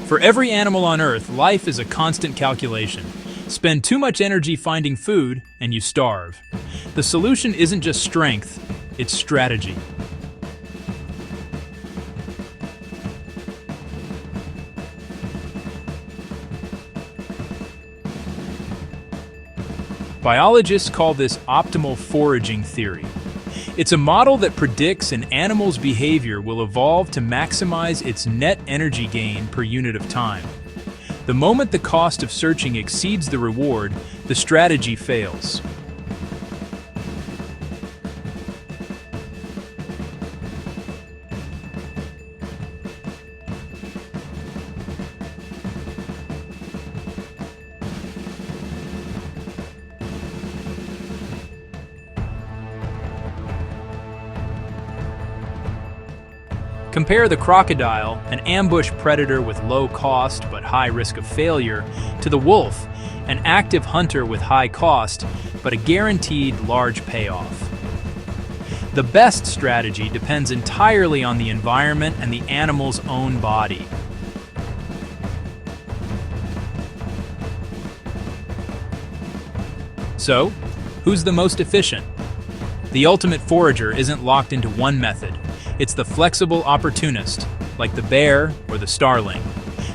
For every animal on Earth, life is a constant calculation. Spend too much energy finding food, and you starve. The solution isn't just strength, it's strategy. Biologists call this optimal foraging theory. It's a model that predicts an animal's behavior will evolve to maximize its net energy gain per unit of time. The moment the cost of searching exceeds the reward, the strategy fails. Compare the crocodile, an ambush predator with low cost but high risk of failure, to the wolf, an active hunter with high cost but a guaranteed large payoff. The best strategy depends entirely on the environment and the animal's own body. So, who's the most efficient? The ultimate forager isn't locked into one method. It's the flexible opportunist, like the bear or the starling.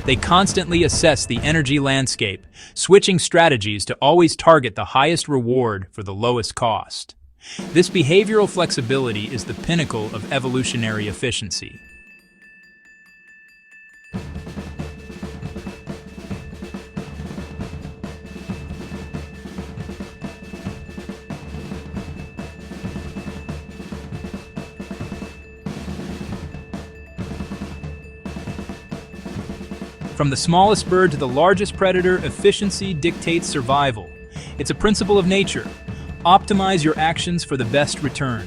They constantly assess the energy landscape, switching strategies to always target the highest reward for the lowest cost. This behavioral flexibility is the pinnacle of evolutionary efficiency. From the smallest bird to the largest predator, efficiency dictates survival. It's a principle of nature. Optimize your actions for the best return.